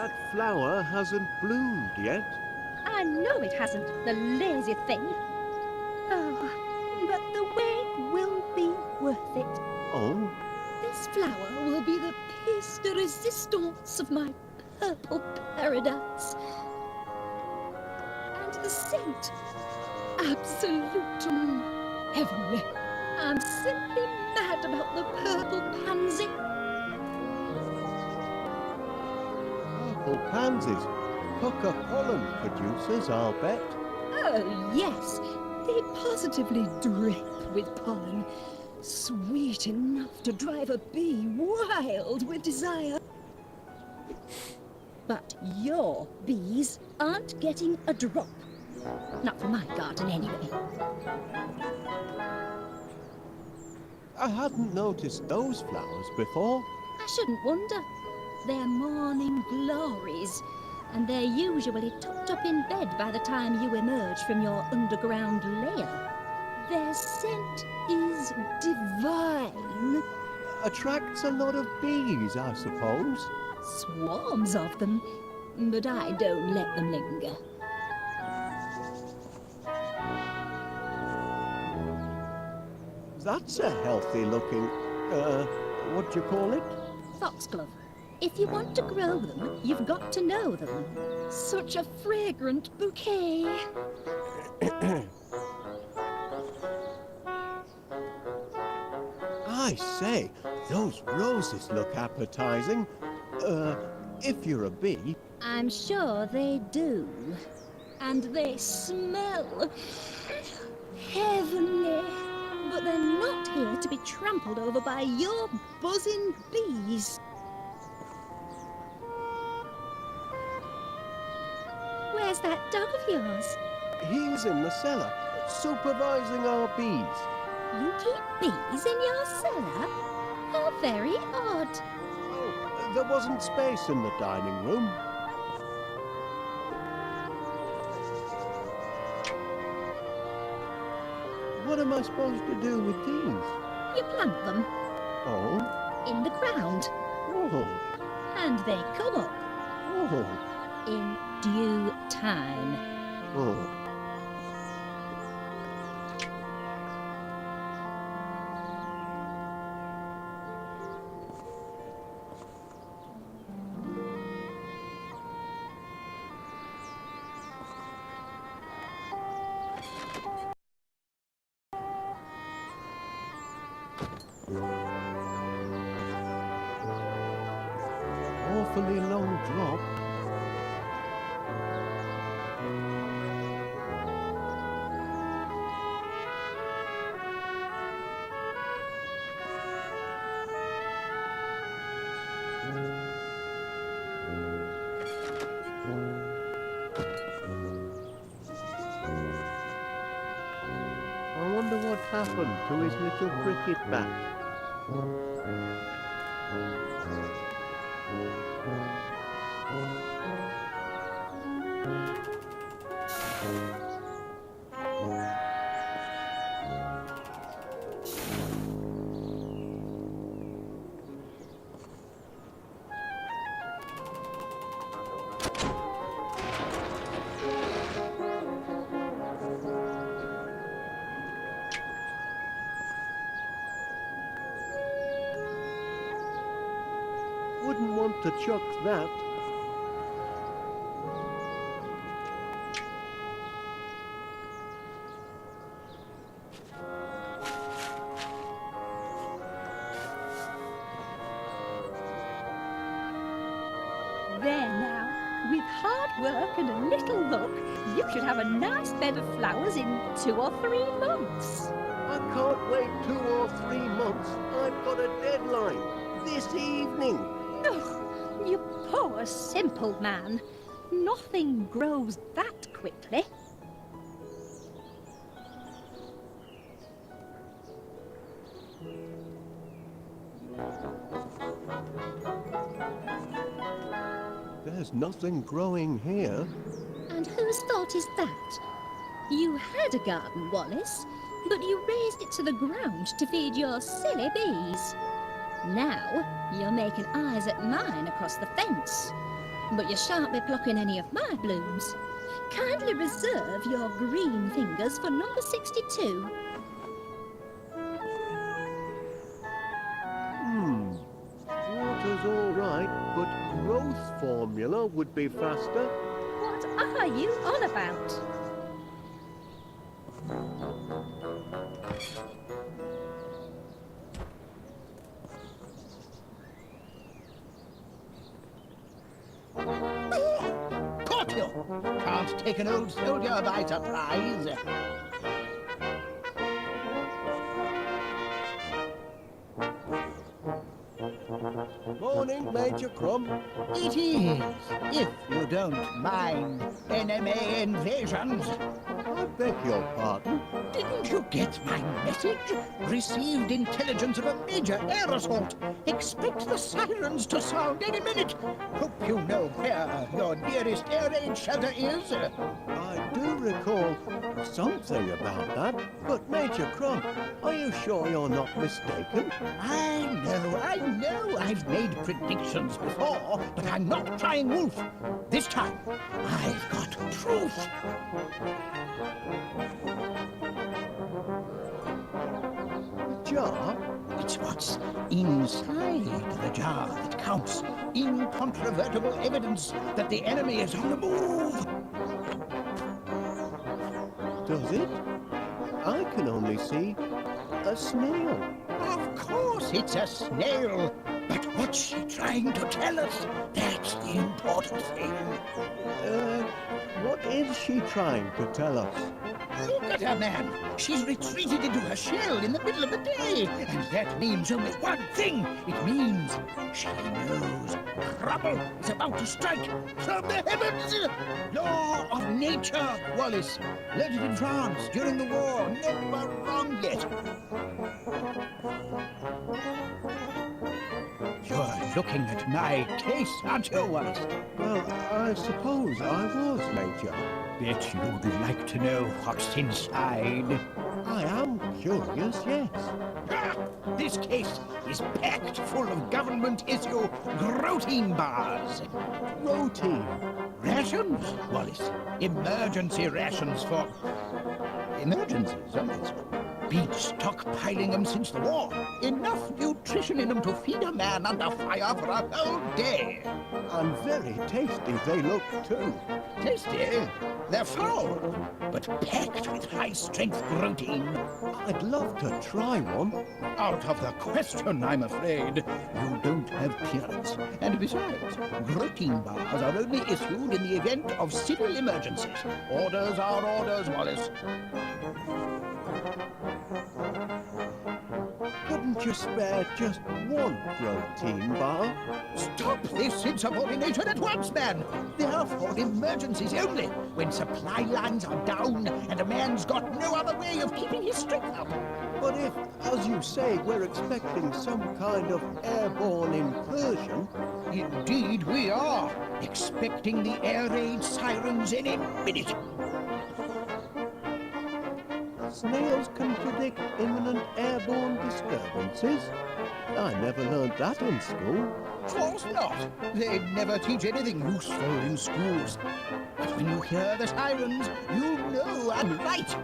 That flower hasn't bloomed yet. I know it hasn't, the lazy thing. Oh, but the wait will be worth it. Oh, This flower will be the pièce de résistance of my purple paradise. And the scent, absolutely heavenly. I'm simply mad about the purple pansy. purple pansies. Pucker Holland producers, I'll bet. Oh, yes. They positively drip with pollen. Sweet enough to drive a bee wild with desire. But your bees aren't getting a drop. Not from my garden, anyway. I hadn't noticed those flowers before. I shouldn't wonder. They're morning glories, and they're usually tucked up in bed by the time you emerge from your underground lair. Their scent is divine. Attracts a lot of bees, I suppose. Swarms of them, but I don't let them linger. That's a healthy looking, what do you call it? Foxglove. If you want to grow them, you've got to know them. Such a fragrant bouquet. I say, those roses look appetizing. If you're a bee. I'm sure they do. And they smell heavenly. But they're not here to be trampled over by your buzzing bees. Where's that dog of yours? He's in the cellar, supervising our bees. You keep bees in your cellar? How very odd. Oh, there wasn't space in the dining room. What am I supposed to do with these? You plant them Oh, in the ground, oh, and they come up oh, in due time. oh. Awfully long drop. I wonder what happened to his little cricket bat. Wouldn't want to chuck that. There now, with hard work and a little luck, you should have a nice bed of flowers in 2 or 3 months. I can't wait 2 or 3 months. I've got a deadline. This evening. Oh, you poor simple man. Nothing grows that quickly. There's nothing growing here. And whose fault is that? You had a garden, Wallace, but you raised it to the ground to feed your silly bees. Now you're making eyes at mine across the fence. but you shan't be plucking any of my blooms. Kindly reserve your green fingers for number 62. Water's all right, but growth formula would be faster. What are you on about? Caught you! Can't take an old soldier by surprise. Morning, Major Crumb. It is, if you don't mind enemy invasions. I beg your pardon. Didn't you get my message? Received intelligence of a major air assault. Expect the sirens to sound any minute. Hope you know where your nearest air raid shelter is. I do recall something about that, but Major Crumb, are you sure you're not mistaken? I know I've made predictions before, but I'm not crying wolf. This time, I've got truth. Jar? It's what's inside the jar that counts. Incontrovertible evidence that the enemy is on the move. Does it? I can only see a snail. Of course it's a snail. But what's she trying to tell us? That's the important thing. What is she trying to tell us? Look at her, man. She's retreated into her shell in the middle of the day. And that means only one thing. It means she knows trouble is about to strike from the heavens. Law of nature, Wallace. Learned it in France during the war. Never wrong yet. You're looking at my case, aren't you, Wallace? Well, I suppose I was, Major. Bet you'd like to know what's inside. I am curious, yes. This case is packed full of government-issue protein bars. Protein. Rations, Wallace. Emergency rations for... emergencies, Wallace. Been stockpiling them since the war. Enough nutrition in them to feed a man under fire for a whole day. And very tasty they look, too. Tasty? They're foul, but packed with high-strength protein. I'd love to try one. Out of the question, I'm afraid. You don't have clearance. And besides, protein bars are only issued in the event of civil emergencies. Orders are orders, Wallace. Couldn't you spare just one protein bar? Stop this insubordination at once, man! They're for emergencies only, when supply lines are down and a man's got no other way of keeping his strength up. But if, as you say, we're expecting some kind of airborne incursion... Indeed we are, expecting the air raid sirens any minute. Snails can predict imminent airborne disturbances. I never learned that in school. Of course not. They never teach anything useful in schools. But when you hear the sirens, you know I'm right.